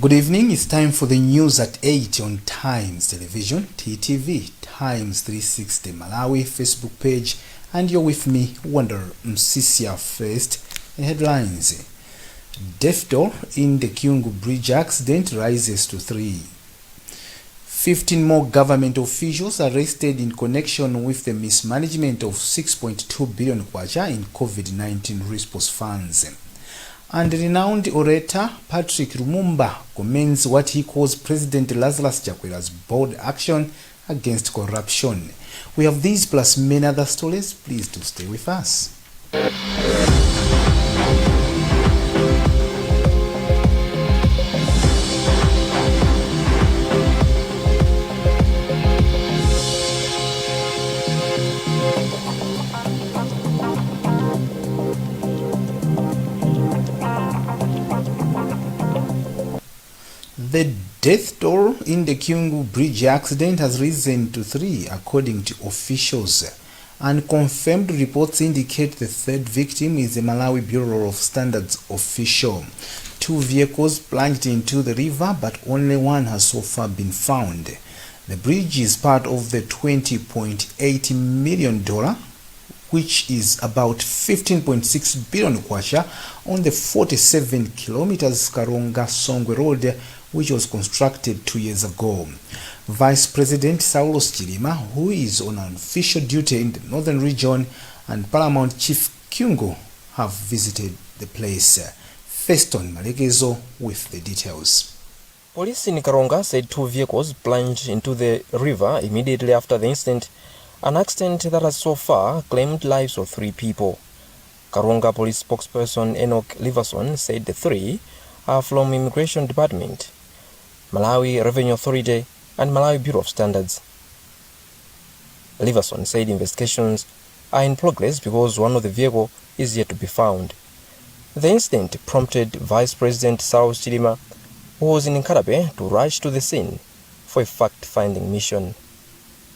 Good evening, it's time for the news at 8 on Times Television, TTV, Times 360 Malawi Facebook page, and you're with me, Wonder Msisia. First, the headlines. Death toll in the Kyungu Bridge accident rises to 3. 15 more government officials arrested in connection with the mismanagement of 6.2 billion kwacha in COVID-19 response funds. And renowned orator Patrick Lumumba commends what he calls President Lazarus Chakwera's bold action against corruption. We have these plus many other stories. Please do stay with us. The death toll in the Kyungu Bridge accident has risen to 3, according to officials. Unconfirmed reports indicate the third victim is a Malawi Bureau of Standards official. 2 vehicles plunged into the river, but only one has so far been found. The bridge is part of the $20.8 million, which is about 15.6 billion kwacha, on the 47 kilometers Karonga-Songwe Road, which was constructed 2 years ago. Vice President Saulos Chilima, who is on official duty in the northern region, and Paramount Chief Kyungu have visited the place. Feston Malegezo with the details. Police in Karonga said 2 vehicles plunged into the river immediately after the incident, an accident that has so far claimed lives of 3 people. Karonga Police spokesperson Enoch Liverson said the 3 are from Immigration Department, Malawi Revenue Authority, and Malawi Bureau of Standards. Liverson said investigations are in progress because one of the vehicles is yet to be found. The incident prompted Vice President Saulos Chilima, who was in Nkarabe, to rush to the scene for a fact-finding mission.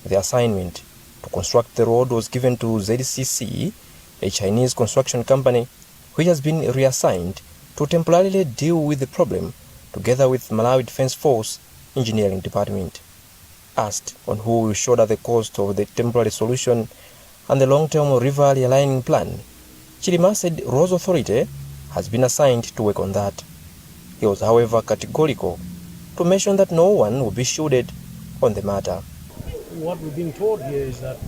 The assignment to construct the road was given to ZCC, a Chinese construction company, which has been reassigned to temporarily deal with the problem, together with Malawi Defense Force Engineering Department. Asked on who will shoulder the cost of the temporary solution and the long-term river realigning plan, Chilima said Roads Authority has been assigned to work on that. He was, however, categorical to mention that no one will be shielded on the matter. What we've been told here is that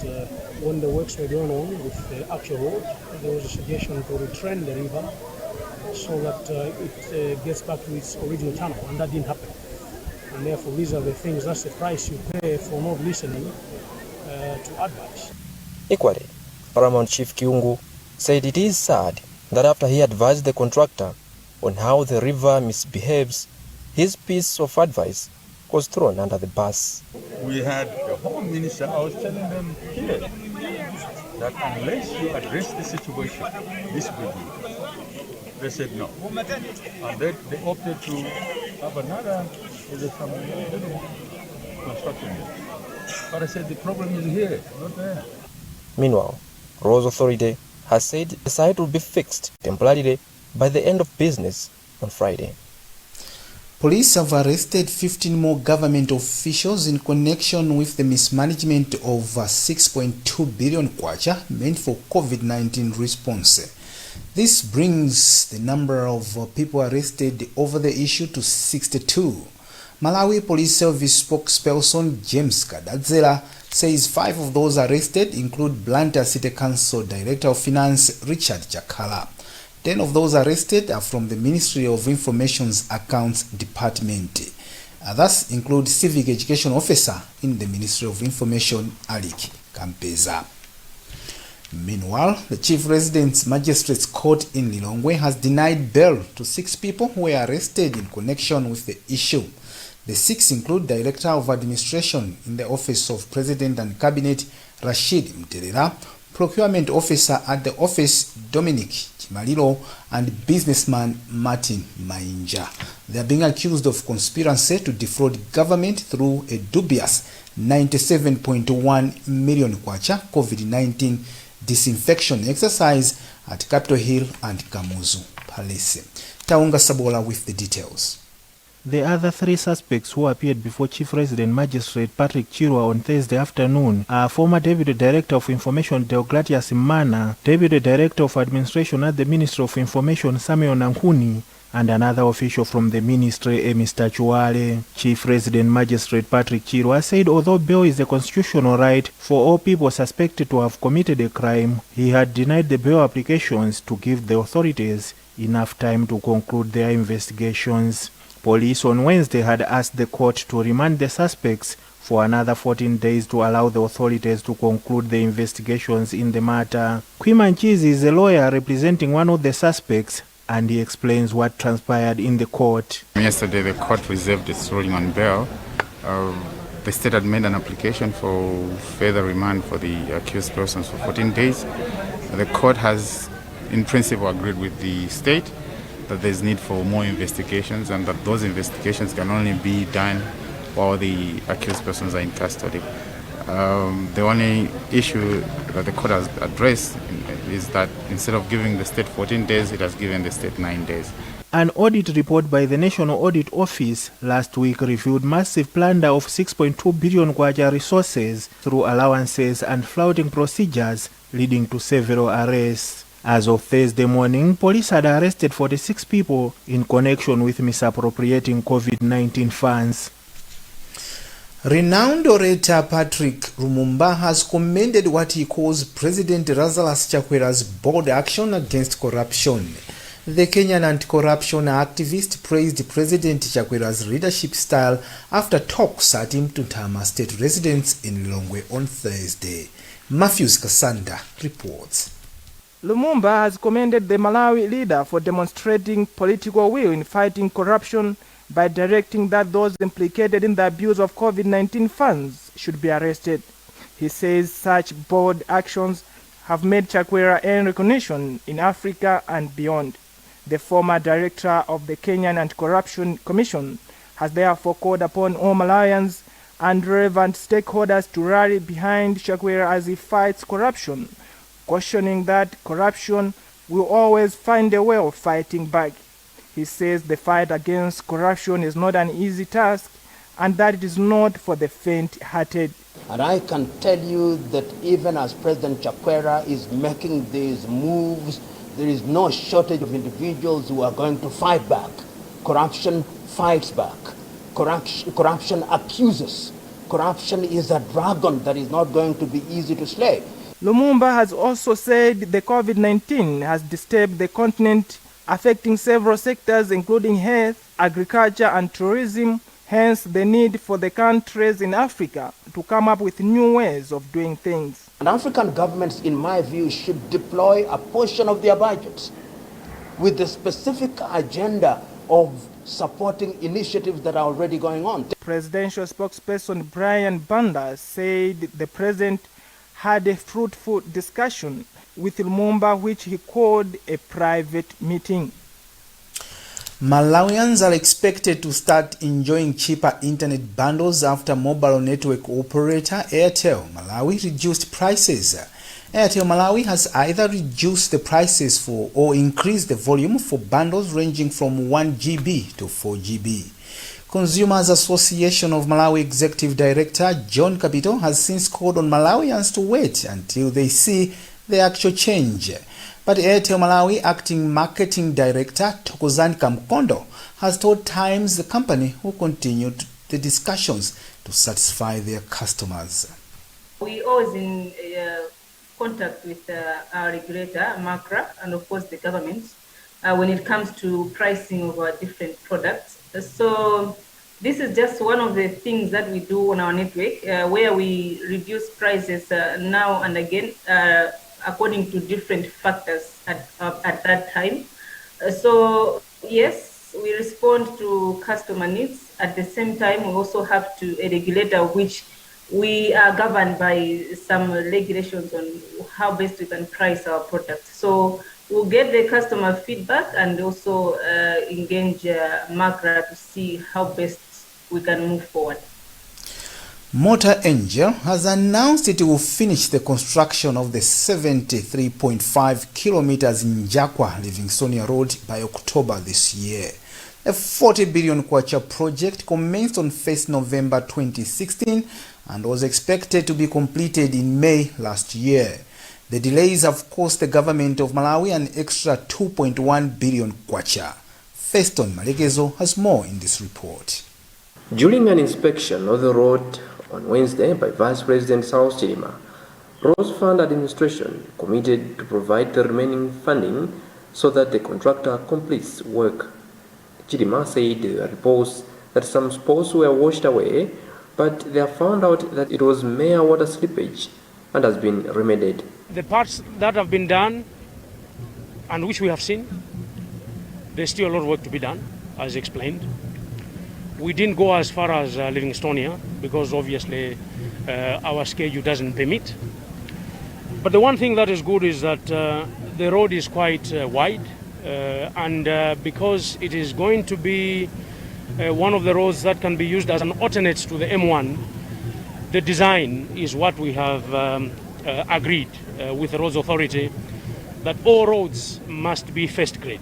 when the works were going on with the actual road, there was a suggestion to retrain the river so that it gets back to its original channel, and that didn't happen. And therefore, these are the things, that's the price you pay for not listening to advice. Equally, Paramount Chief Kyungu said it is sad that after he advised the contractor on how the river misbehaves, his piece of advice was thrown under the bus. We had the Home Minister, I was telling them here that unless you address the situation, this will be. They said no. And then they opted to have another construction. But I said the problem is here, not there. Meanwhile, Roads Authority has said the site will be fixed temporarily by the end of business on Friday. Police have arrested 15 more government officials in connection with the mismanagement of 6.2 billion kwacha meant for COVID-19 response. This brings the number of people arrested over the issue to 62. Malawi Police Service spokesperson James Kadadzela says 5 of those arrested include Blantyre City Council Director of Finance Richard Jakala. 10 of those arrested are from the Ministry of Information's Accounts Department. Others include Civic Education Officer in the Ministry of Information, Alik Kampeza. Meanwhile, the Chief Residence Magistrates Court in Lilongwe has denied bail to 6 people who were arrested in connection with the issue. The 6 include Director of Administration in the Office of President and Cabinet Rashid Mterera, Procurement Officer at the office Dominic Chimalilo, and businessman Martin Mainja. They are being accused of conspiracy to defraud government through a dubious 97.1 million kwacha COVID-19 disinfection exercise at Capitol Hill and Kamuzu Palace. Taunga Sabola with the details. The other 3 suspects who appeared before Chief Resident Magistrate Patrick Chirwa on Thursday afternoon are former Deputy Director of Information Deogratias Mana, Deputy Director of Administration at the Ministry of Information Samuel Nkhani, and another official from the ministry, Mr. Chuale. Chief Resident Magistrate Patrick Chirwa said although bail is a constitutional right for all people suspected to have committed a crime, he had denied the bail applications to give the authorities enough time to conclude their investigations. Police on Wednesday had asked the court to remand the suspects for another 14 days to allow the authorities to conclude the investigations in the matter. Kwagwanji is a lawyer representing one of the suspects, and he explains what transpired in the court. Yesterday, the court reserved its ruling on bail. The state had made an application for further remand for the accused persons for 14 days. The court has, in principle, agreed with the state that there's need for more investigations and that those investigations can only be done while the accused persons are in custody. The only issue that the court has addressed is that instead of giving the state 14 days, it has given the state 9 days. An audit report by the National Audit Office last week revealed massive plunder of 6.2 billion kwacha resources through allowances and flouting procedures, leading to several arrests. As of Thursday morning, police had arrested 46 people in connection with misappropriating COVID-19 funds. Renowned orator Patrick Lumumba has commended what he calls President Lazarus Chakwera's bold action against corruption. The Kenyan anti-corruption activist praised President Chakwera's leadership style after talks at Mtutama state residence in Lilongwe on Thursday. Matthews Kasanda reports. Lumumba has commended the Malawi leader for demonstrating political will in fighting corruption by directing that those implicated in the abuse of COVID-19 funds should be arrested. He says such bold actions have made Chakwera earn recognition in Africa and beyond. The former director of the Kenyan Anti-Corruption Commission has therefore called upon all Malawians and relevant stakeholders to rally behind Chakwera as he fights corruption, cautioning that corruption will always find a way of fighting back. He says the fight against corruption is not an easy task and that it is not for the faint-hearted. And I can tell you that even as President Chakwera is making these moves, there is no shortage of individuals who are going to fight back. Corruption fights back. Corruption accuses. Corruption is a dragon that is not going to be easy to slay. Lumumba has also said the COVID-19 has disturbed the continent, affecting several sectors including health, agriculture and tourism, hence the need for the countries in Africa to come up with new ways of doing things. And African governments, in my view, should deploy a portion of their budgets with the specific agenda of supporting initiatives that are already going on. Presidential spokesperson Brian Banda said the president had a fruitful discussion with Lumumba, which he called a private meeting. Malawians are expected to start enjoying cheaper internet bundles after mobile network operator Airtel Malawi reduced prices. Airtel Malawi has either reduced the prices for or increased the volume for bundles ranging from 1 GB to 4 GB. Consumers Association of Malawi Executive Director John Capito has since called on Malawians to wait until they see the actual change. But Airtel Malawi Acting Marketing Director Thokozani Kamkondo has told Times the company will continue the discussions to satisfy their customers. We always in contact with our regulator, MACRA, and of course the government when it comes to pricing of our different products. So this is just one of the things that we do on our network where we reduce prices now and again according to different factors at that time. So yes, we respond to customer needs. At the same time, we also have a regulator which we are governed by some regulations on how best we can price our products. So we'll get the customer feedback and also engage MACRA to see how best we can move forward. Motor Angel has announced it will finish the construction of the 73.5 kilometers in Njakwa Livingstonia Road by October this year. A 40 billion kwacha project commenced on 1st November 2016 and was expected to be completed in May last year. The delays have cost the government of Malawi an extra 2.1 billion kwacha. Feston Malegezo has more in this report. During an inspection of the road on Wednesday by Vice President Saulos Chilima, Rose Fund Administration committed to provide the remaining funding so that the contractor completes work. Chilima said there were reports that some spots were washed away, but they have found out that it was mere water slippage and has been remedied. The parts that have been done and which we have seen, there's still a lot of work to be done, as explained. We didn't go as far as Livingstonia because obviously our schedule doesn't permit. But the one thing that is good is that the road is quite wide and because it is going to be one of the roads that can be used as an alternate to the M1, the design is what we have agreed with the Roads Authority, that all roads must be first grade.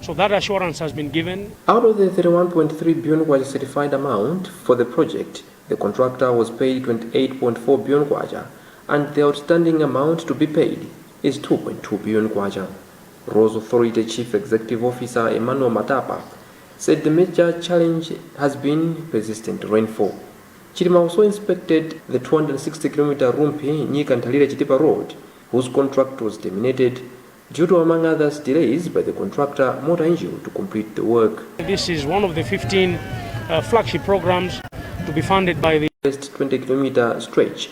So that assurance has been given. Out of the 31.3 billion kwacha certified amount for the project, the contractor was paid 28.4 billion kwacha, and the outstanding amount to be paid is 2.2 billion kwacha. Roads Authority Chief Executive Officer Emmanuel Matapa said the major challenge has been persistent rainfall. Chilima also inspected the 260-kilometer Rumpi-Nyikantalire-Chitipa road, whose contract was terminated due to, among others, delays by the contractor Motor Angel to complete the work. This is one of the 15 flagship programs to be funded by the first 20-kilometer stretch.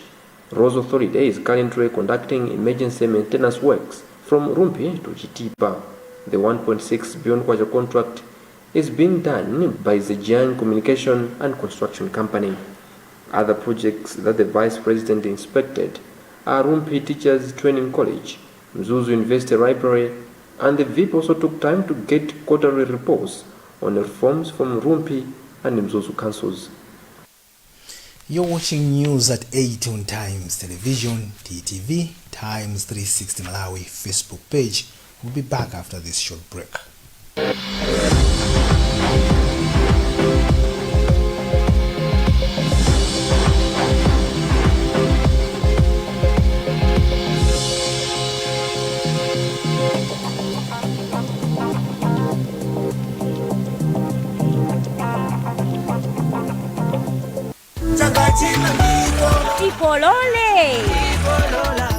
Roads Authority is currently conducting emergency maintenance works from Rumpi to Chitipa. The 1.6 billion kwacha contract is being done by the Jian Communication and Construction Company. Other projects that the Vice President inspected are Rumpi Teachers Training College, Mzuzu University Library, and the VIP also took time to get quarterly reports on reforms from Rumpi and Mzuzu councils. You're watching news at 8 on Times Television, TTV, Times 360 Malawi Facebook page. We'll be back after this short break. Tipolole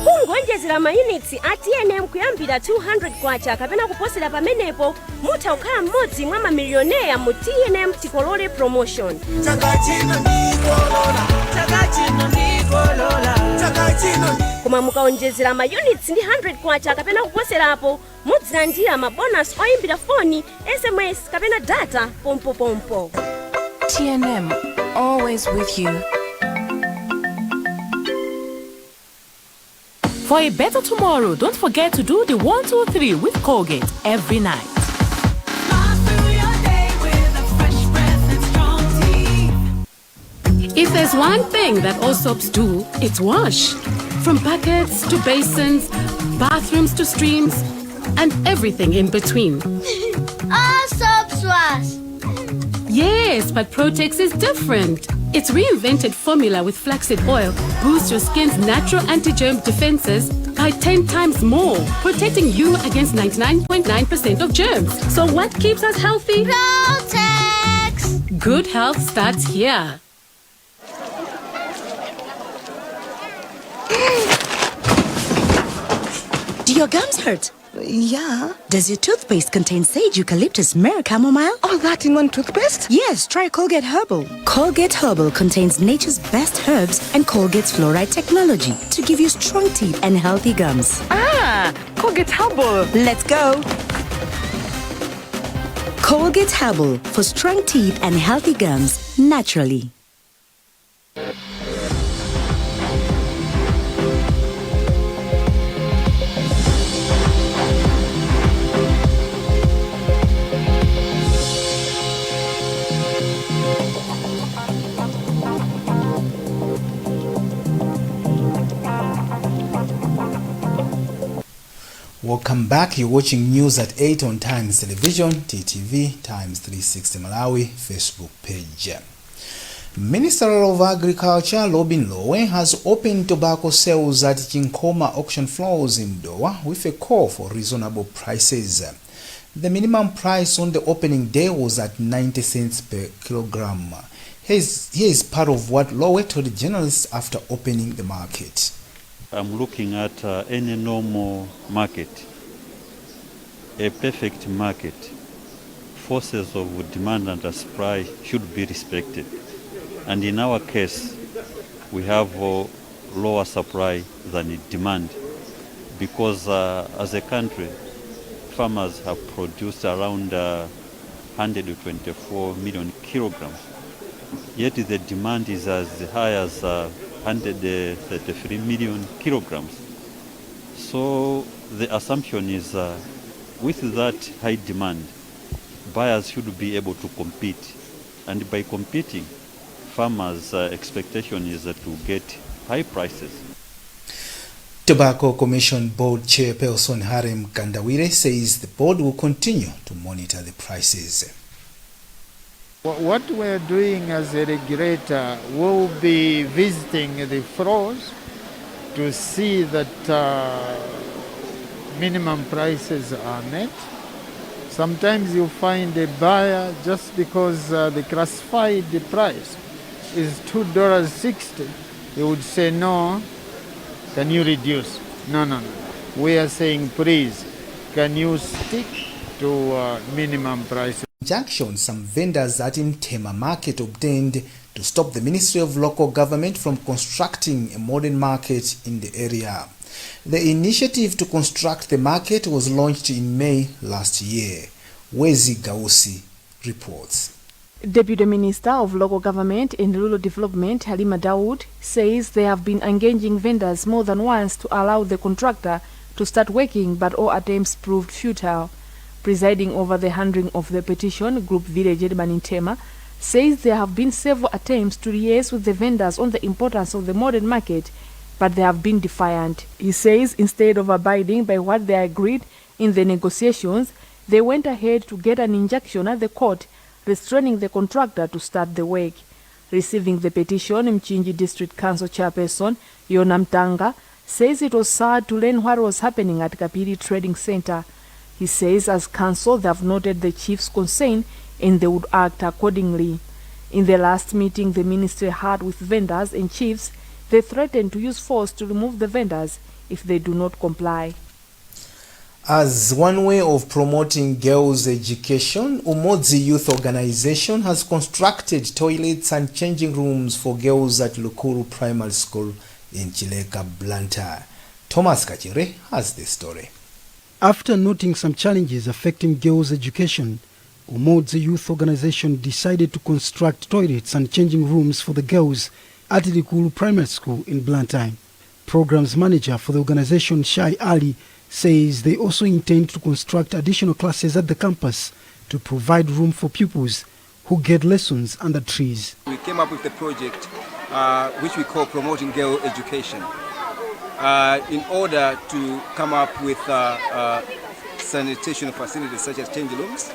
kungonjezera mayunits atnm kuyambira 200 kwacha kapena kuposera pamenepo mutha kukhala mmodzi mwa mamilioneya mu TNM Tipolole promotion. Koma mukaonjezera mayunits ndi 100 kwacha kapena kuposerapo mudzilandira mabonus oyimbira foni, SMS kapena data pompo. TNM, always with you. For a better tomorrow, don't forget to do the 1, 2, 3 with Colgate every night. If there's one thing that all soaps do, it's wash. From buckets to basins, bathrooms to streams, and everything in between. All soaps wash. Yes, but Protex is different. Its reinvented formula with flaxseed oil boosts your skin's natural anti-germ defenses by 10 times more, protecting you against 99.9% of germs. So what keeps us healthy? Protex! Good health starts here. Do your gums hurt? Yeah. Does your toothpaste contain sage, eucalyptus, myrrh, chamomile? All that in one toothpaste? Yes, try Colgate Herbal. Colgate Herbal contains nature's best herbs and Colgate's fluoride technology to give you strong teeth and healthy gums. Ah, Colgate Herbal. Let's go. Colgate Herbal for strong teeth and healthy gums naturally. Welcome back. You're watching news at 8 on Times Television, TTV, Times 360 Malawi, Facebook page. Minister of Agriculture Robin Lowe has opened tobacco sales at Chinkoma auction floors in Dowa with a call for reasonable prices. The minimum price on the opening day was at 90 cents per kilogram. Here is part of what Lowe told journalists after opening the market. I'm looking at any normal market, a perfect market. Forces of demand and supply should be respected. And in our case, we have lower supply than demand because as a country, farmers have produced around 124 million kilograms. Yet the demand is as high as 133 million kilograms. So the assumption is with that high demand, buyers should be able to compete. And by competing, farmers' expectation is to get high prices. Tobacco Commission Board Chairperson Harem Kandawire says the board will continue to monitor the prices. What we're doing as a regulator, will be visiting the floors to see that minimum prices are met. Sometimes you find a buyer just because the classified price is $2.60. He would say, no, can you reduce? No. We are saying, please, can you stick to minimum price? Injunction some vendors at Mtema Market obtained to stop the Ministry of Local Government from constructing a modern market in the area. The initiative to construct the market was launched in May last year. Wezi Gausi reports. Deputy Minister of Local Government and Rural Development Halima Dawood says they have been engaging vendors more than once to allow the contractor to start working, but all attempts proved futile. Presiding over the handling of the petition, Group Village Edman in Tema says there have been several attempts to liaise with the vendors on the importance of the modern market, but they have been defiant. He says instead of abiding by what they agreed in the negotiations, they went ahead to get an injunction at the court restraining the contractor to start the work. Receiving the petition, Mchinji District Council Chairperson Yona Mtanga says it was sad to learn what was happening at Kapiri Trading Center. He says as council they have noted the chief's concern and they would act accordingly. In the last meeting the ministry had with vendors and chiefs, they threatened to use force to remove the vendors if they do not comply. As one way of promoting girls' education, Umodzi Youth Organization has constructed toilets and changing rooms for girls at Lukuru Primary School in Chileka, Blantyre. Thomas Kachere has the story. After noting some challenges affecting girls' education, Umodzi Youth Organization decided to construct toilets and changing rooms for the girls at Lukuru Primary School in Blantyre. Programs manager for the organization, Shai Ali, says they also intend to construct additional classes at the campus to provide room for pupils who get lessons under trees. We came up with the project which we call Promoting Girl Education in order to come up with sanitation facilities such as change rooms,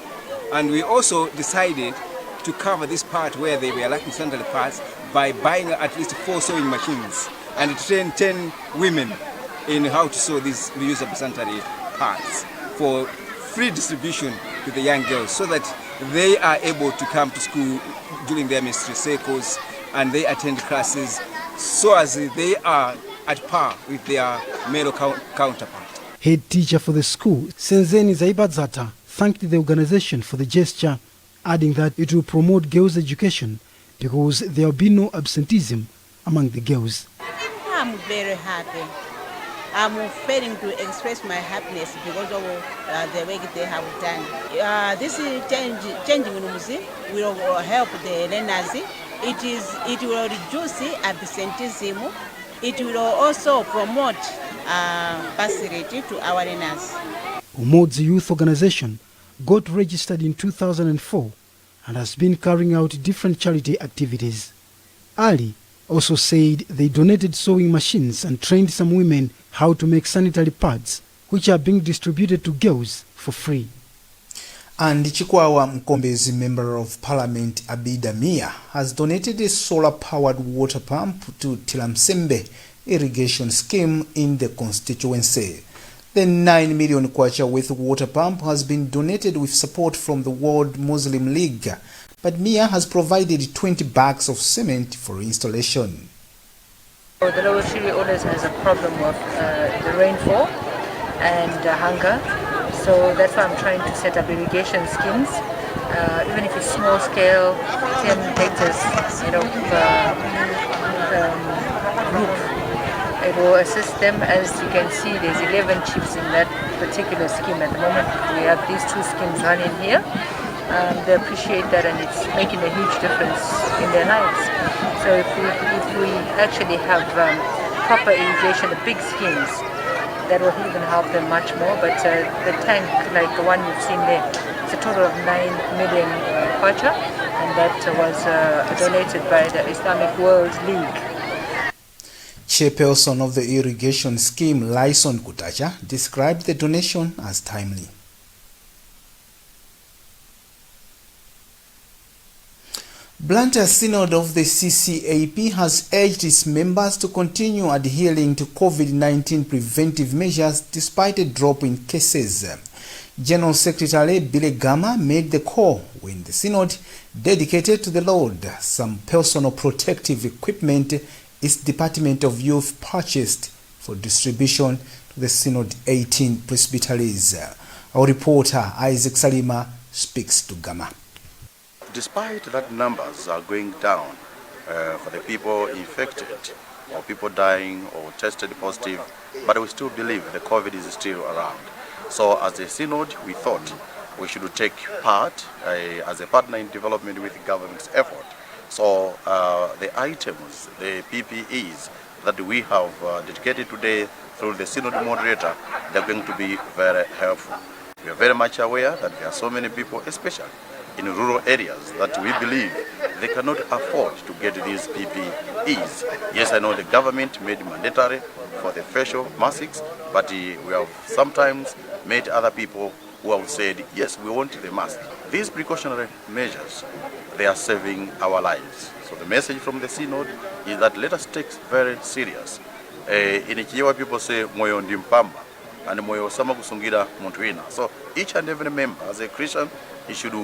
and we also decided to cover this part where they were lacking sanitary parts by buying at least 4 sewing machines and train 10 women in how to sew these reusable sanitary parts for free distribution to the young girls so that they are able to come to school during their menstrual cycles and they attend classes so as they are at par with their male counterpart. Head teacher for the school, Senzeni Zaibadzata, thanked the organization for the gesture, adding that it will promote girls' education because there will be no absenteeism among the girls. I'm very happy. I'm failing to express my happiness because of the work they have done. This changing rooms will help the learners. It will reduce absenteeism. It will also promote facility to our learners. Umodzi Youth Organization got registered in 2004 and has been carrying out different charity activities. Ali also said they donated sewing machines and trained some women how to make sanitary pads, which are being distributed to girls for free. And Chikwawa Mkombezi Member of Parliament Abida Mia has donated a solar-powered water pump to Tilamsembe irrigation scheme in the constituency. The 9 million kwacha worth water pump has been donated with support from the World Muslim League, but Mia has provided 20 bags of cement for installation. The Lowosiri always has a problem with the rainfall and hunger. So that's why I'm trying to set up irrigation schemes, even if it's small scale, 10 hectares, group. It will assist them. As you can see, there's 11 chiefs in that particular scheme at the moment. We have these 2 schemes running here. They appreciate that, and it's making a huge difference in their lives. So if we actually have proper irrigation, the big schemes, that will even help them much more. But the tank, like the one you've seen there, it's a total of 9 million kwacha, and that was donated by the Islamic World League. Chairperson of the irrigation scheme, Lyson Kutacha, described the donation as timely. Blantyre Synod of the CCAP has urged its members to continue adhering to COVID-19 preventive measures despite a drop in cases. General Secretary Billy Gama made the call when the Synod dedicated to the Lord some personal protective equipment its Department of Youth purchased for distribution to the Synod 18 presbyteries. Our reporter Isaac Salima speaks to Gama. Despite that numbers are going down for the people infected or people dying or tested positive, but we still believe the COVID is still around. So as a synod, we thought we should take part as a partner in development with the government's effort. So the items, the PPEs that we have dedicated today through the synod moderator, they're going to be very helpful. We are very much aware that there are so many people, especially in rural areas, that we believe they cannot afford to get these PPEs. Yes, I know the government made it mandatory for the facial masks, but we have sometimes met other people who have said, yes, we want the mask. These precautionary measures, they are saving our lives. So the message from the synod is that let us take very serious. In Ikiwa people say, moyo ndi mpamba, and moyo sama kusungira muntu wina. So each and every member, as a Christian, he should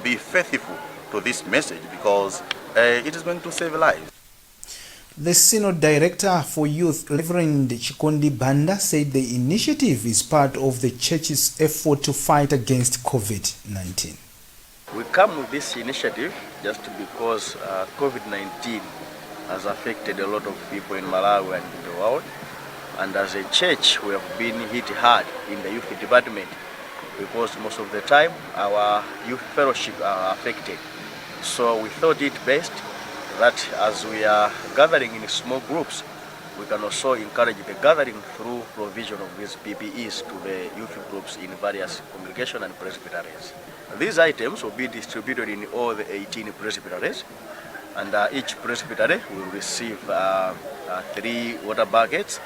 be faithful to this message because it is going to save lives. The Synod Director for Youth, Reverend Chikondi Banda, said the initiative is part of the Church's effort to fight against COVID-19. We come with this initiative just because COVID-19 has affected a lot of people in Malawi and in the world. And as a church, we have been hit hard in the youth department because most of the time our youth fellowship are affected. So we thought it best that as we are gathering in small groups, we can also encourage the gathering through provision of these PPEs to the youth groups in various congregations and presbyteries. These items will be distributed in all the 18 presbyteries, and each presbytery will receive 3 water buckets,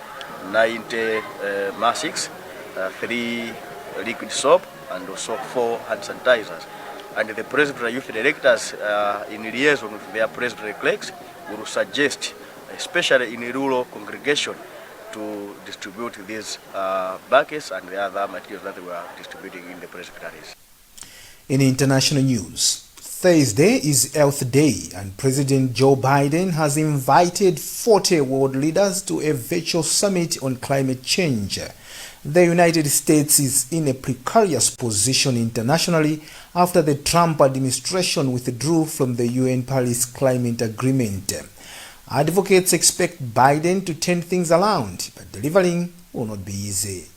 90 masks, 3 liquid soap, and also 4 hand sanitizers. And the presbytery youth directors, in liaison with their presbytery clerks, will suggest, especially in a rural congregation, to distribute these buckets and the other materials that we are distributing in the presbyteries. In international news, Thursday is Earth Day, and President Joe Biden has invited 40 world leaders to a virtual summit on climate change. The United States is in a precarious position internationally after the Trump administration withdrew from the UN Paris Climate Agreement. Advocates expect Biden to turn things around, but delivering will not be easy.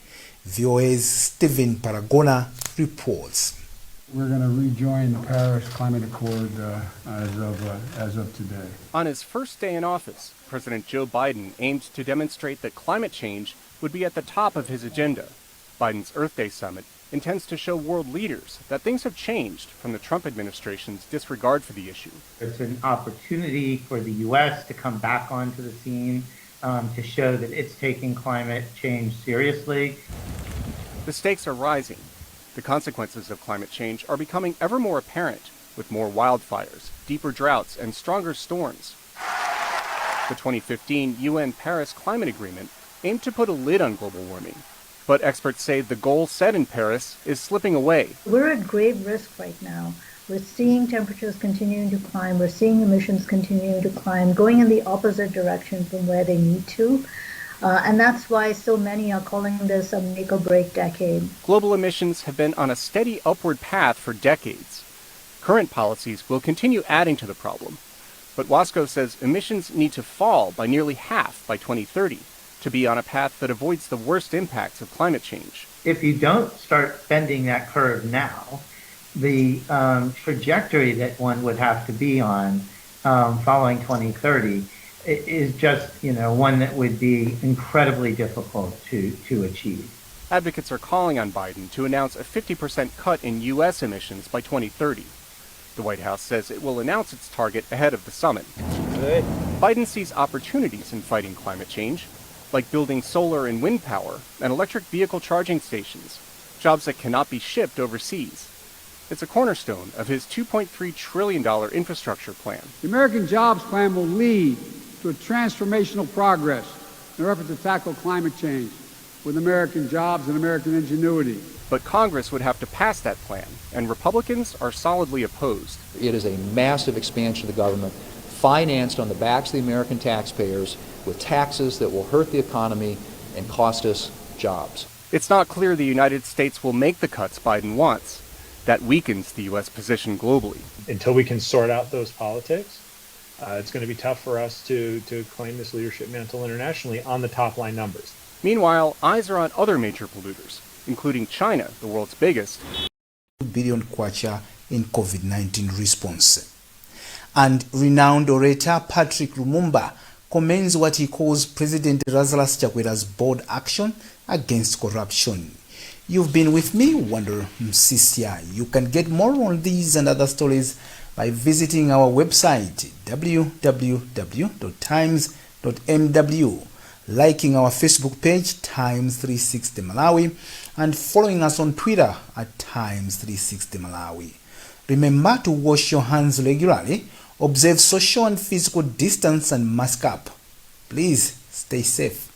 VOA's Stephen Paragona reports. We're going to rejoin the Paris Climate Accord as of today. On his first day in office, President Joe Biden aimed to demonstrate that climate change would be at the top of his agenda. Biden's Earth Day summit intends to show world leaders that things have changed from the Trump administration's disregard for the issue. It's an opportunity for the U.S. to come back onto the scene, to show that it's taking climate change seriously. The stakes are rising. The consequences of climate change are becoming ever more apparent, with more wildfires, deeper droughts, and stronger storms. The 2015 UN Paris Climate Agreement aimed to put a lid on global warming, but experts say the goal set in Paris is slipping away. We're at grave risk right now. We're seeing temperatures continuing to climb. We're seeing emissions continuing to climb, going in the opposite direction from where they need to. And that's why so many are calling this a make or break decade. Global emissions have been on a steady upward path for decades. Current policies will continue adding to the problem. But Wasco says emissions need to fall by nearly half by 2030 to be on a path that avoids the worst impacts of climate change. If you don't start bending that curve now, the trajectory that one would have to be on following 2030 is just, one that would be incredibly difficult to achieve. Advocates are calling on Biden to announce a 50% cut in U.S. emissions by 2030. The White House says it will announce its target ahead of the summit. Biden sees opportunities in fighting climate change, like building solar and wind power and electric vehicle charging stations, jobs that cannot be shipped overseas. It's a cornerstone of his $2.3 trillion infrastructure plan. The American Jobs Plan will lead to a transformational progress in our effort to tackle climate change with American jobs and American ingenuity. But Congress would have to pass that plan, and Republicans are solidly opposed. It is a massive expansion of the government, financed on the backs of the American taxpayers with taxes that will hurt the economy and cost us jobs. It's not clear the United States will make the cuts Biden wants. That weakens the U.S. position globally. Until we can sort out those politics, it's going to be tough for us to claim this leadership mantle internationally on the top line numbers. Meanwhile, eyes are on other major polluters, including China, the world's biggest. $2 billion kwacha in COVID-19 response. And renowned orator Patrick Lumumba commends what he calls President Lazarus Chakwera's bold action against corruption. You've been with me, Wonder Msisia. You can get more on these and other stories by visiting our website www.times.mw, liking our Facebook page Times360 Malawi, and following us on Twitter at Times360 Malawi. Remember to wash your hands regularly, observe social and physical distance, and mask up. Please stay safe.